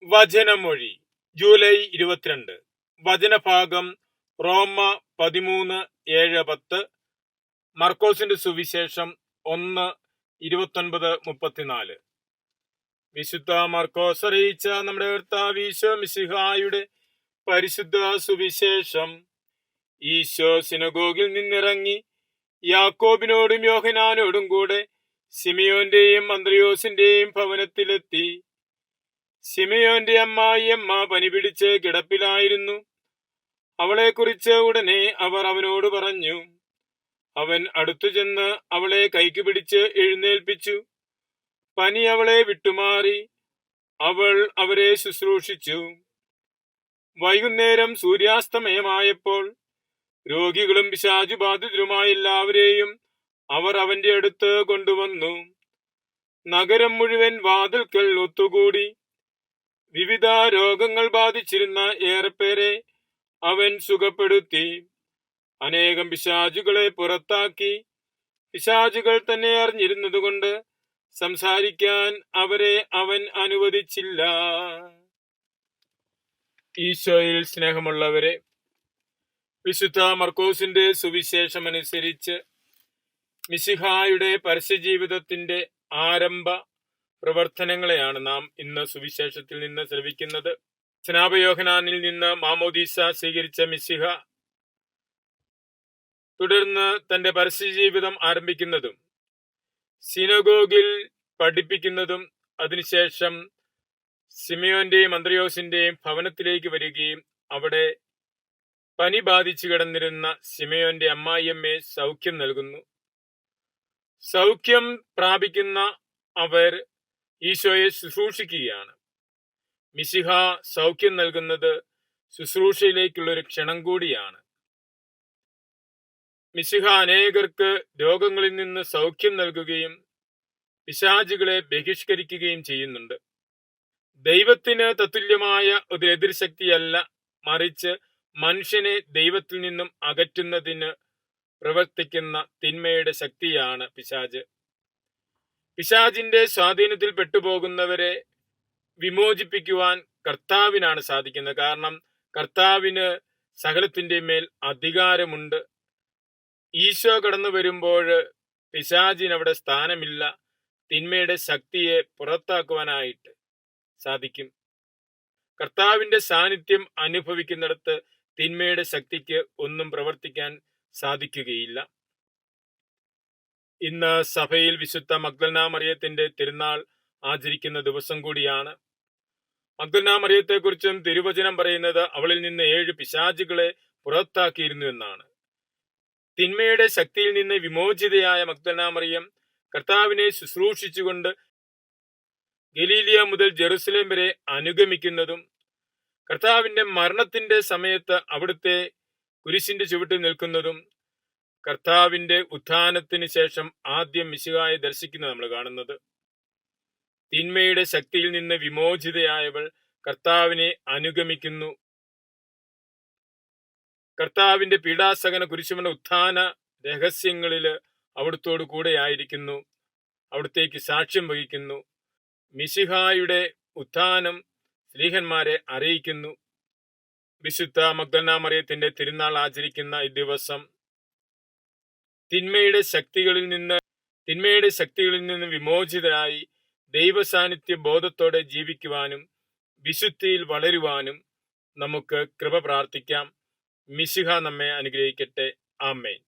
വചനമൊഴി July 22. വചനഭാഗം റോമ 13:7-10, മർക്കോസിന്റെ സുവിശേഷം 1:29-34. വിശുദ്ധ മർക്കോസ് അറിയിച്ച നമ്മുടെ കർത്താവ് ഈശോ മിശിഹായുടെ പരിശുദ്ധ സുവിശേഷം. ഈശോ സിനഗോഗിൽ നിന്നിറങ്ങി യാക്കോബിനോടും യോഹന്നാനോടും കൂടെ ശിമയോന്റെയും അന്ത്രയോസിന്റെയും ഭവനത്തിലെത്തി. ശിമയോന്റെ അമ്മായിയമ്മ പനി പിടിച്ച് കിടപ്പിലായിരുന്നു. അവളെക്കുറിച്ച് ഉടനെ അവർ അവനോട് പറഞ്ഞു. അവൻ അടുത്തു ചെന്ന് അവളെ കൈക്ക് പിടിച്ച് എഴുന്നേൽപ്പിച്ചു. പനി അവളെ വിട്ടുമാറി. അവൾ അവരെ ശുശ്രൂഷിച്ചു. വൈകുന്നേരം സൂര്യാസ്തമയമായപ്പോൾ രോഗികളും പിശാചുബാധിതരുമായ എല്ലാവരെയും അവർ അവന്റെ അടുത്ത് കൊണ്ടുവന്നു. നഗരം മുഴുവൻ വാതിൽക്കൽ ഒത്തുകൂടി. വിവിധ രോഗങ്ങൾ ബാധിച്ചിരുന്ന ഏറെപ്പേരെ അവൻ സുഖപ്പെടുത്തി. അനേകം പിശാചുകളെ പുറത്താക്കി. പിശാചുകൾ തന്നെ അറിഞ്ഞിരുന്നതുകൊണ്ട് സംസാരിക്കാൻ അവരെ അവൻ അനുവദിച്ചില്ല. ഈശോയിൽ സ്നേഹമുള്ളവരെ, വിശുദ്ധ മർക്കോസിന്റെ സുവിശേഷമനുസരിച്ച് മിശിഹായുടെ പരസ്യജീവിതത്തിന്റെ ആരംഭ പ്രവർത്തനങ്ങളെയാണ് നാം ഇന്ന് സുവിശേഷത്തിൽ നിന്ന് ശ്രവിക്കുന്നത്. സ്നാപയോഹന്നാനിൽ നിന്ന് മാമോദീസ സ്വീകരിച്ച മിശിഹ തുടർന്ന് തന്റെ പരസ്യജീവിതം ആരംഭിക്കുന്നതും സിനഗോഗിൽ പഠിപ്പിക്കുന്നതും അതിനുശേഷം ശിമയോന്റെയും അന്ത്രയോസിന്റെയും ഭവനത്തിലേക്ക് വരികയും അവിടെ പനി ബാധിച്ചു കിടന്നിരുന്ന ശിമയോന്റെ അമ്മായിയമ്മയെ സൗഖ്യം നൽകുന്നു. സൗഖ്യം പ്രാപിക്കുന്ന അവർ ഈശോയെ ശുശ്രൂഷിക്കുകയാണ്. മിശിഹ സൗഖ്യം നൽകുന്നത് ശുശ്രൂഷയിലേക്കുള്ളൊരു ക്ഷണം കൂടിയാണ്. മിശിഹ അനേകർക്ക് രോഗങ്ങളിൽ നിന്ന് സൗഖ്യം നൽകുകയും പിശാചുകളെ ബഹിഷ്കരിക്കുകയും ചെയ്യുന്നുണ്ട്. ദൈവത്തിന് തത്തുല്യമായ ഒരു എതിർശക്തിയല്ല, മറിച്ച് മനുഷ്യനെ ദൈവത്തിൽ നിന്നും അകറ്റുന്നതിന് പ്രവർത്തിക്കുന്ന തിന്മയുടെ ശക്തിയാണ് പിശാച്. പിശാചിന്റെ സ്വാധീനത്തിൽ പെട്ടുപോകുന്നവരെ വിമോചിപ്പിക്കുവാൻ കർത്താവിനാണ് സാധിക്കുന്നത്. കാരണം കർത്താവിന് സകലത്തിന്റെ മേൽ അധികാരമുണ്ട്. ഈശോ കടന്നു വരുമ്പോൾ പിശാചിനവിടെ സ്ഥാനമില്ല. തിന്മയുടെ ശക്തിയെ പുറത്താക്കുവാനായിട്ട് സാധിക്കും. കർത്താവിന്റെ സാന്നിധ്യം അനുഭവിക്കുന്നിടത്ത് തിന്മയുടെ ശക്തിക്ക് ഒന്നും പ്രവർത്തിക്കാൻ സാധിക്കുകയില്ല. ഇന്ന് സഭയിൽ വിശുദ്ധ മഗ്ദലന മറിയത്തിന്റെ തിരുനാൾ ആചരിക്കുന്ന ദിവസം കൂടിയാണ്. മഗ്ദലന മറിയത്തെക്കുറിച്ചും തിരുവചനം പറയുന്നത് അവളിൽ നിന്ന് 7 പിശാചുകളെ പുറത്താക്കിയിരുന്നു എന്നാണ്. തിന്മയുടെ ശക്തിയിൽ നിന്ന് വിമോചിതയായ മഗ്ദലന മറിയം കർത്താവിനെ ശുശ്രൂഷിച്ചുകൊണ്ട് ഗലീലിയ മുതൽ ജെറുസലേം വരെ അനുഗമിക്കുന്നതും കർത്താവിന്റെ മരണത്തിന്റെ സമയത്ത് അവിടുത്തെ കുരിശിന്റെ ചുവട്ടിൽ നിൽക്കുന്നതും കർത്താവിന്റെ ഉത്ഥാനത്തിന് ശേഷം ആദ്യം മിശിഹായെ ദർശിക്കുന്നത് നമ്മൾ കാണുന്നത്. തിന്മയുടെ ശക്തിയിൽ നിന്ന് വിമോചിതയായവൾ കർത്താവിനെ അനുഗമിക്കുന്നു. കർത്താവിന്റെ പീഡാസഹന കുരിശുമരണ ഉത്ഥാന രഹസ്യങ്ങളില് അവിടുത്തോടു കൂടെ ആയിരിക്കുന്നു. അവിടുത്തേക്ക് സാക്ഷ്യം വഹിക്കുന്നു. മിശിഹായുടെ ഉത്ഥാനം സ്ലീഹന്മാരെ അറിയിക്കുന്നു. വിശുദ്ധ മഗ്ദലന മറിയത്തിന്റെ തിരുനാൾ ആചരിക്കുന്ന ഈ ദിവസം തിന്മയുടെ ശക്തികളിൽ നിന്ന് വിമോചിതരായി ദൈവസാന്നിധ്യ ബോധത്തോടെ ജീവിക്കുവാനും വിശുദ്ധിയിൽ വളരുവാനും നമുക്ക് കൃപ പ്രാർത്ഥിക്കാം. മിശിഹ നമ്മെ അനുഗ്രഹിക്കട്ടെ. ആമേൻ.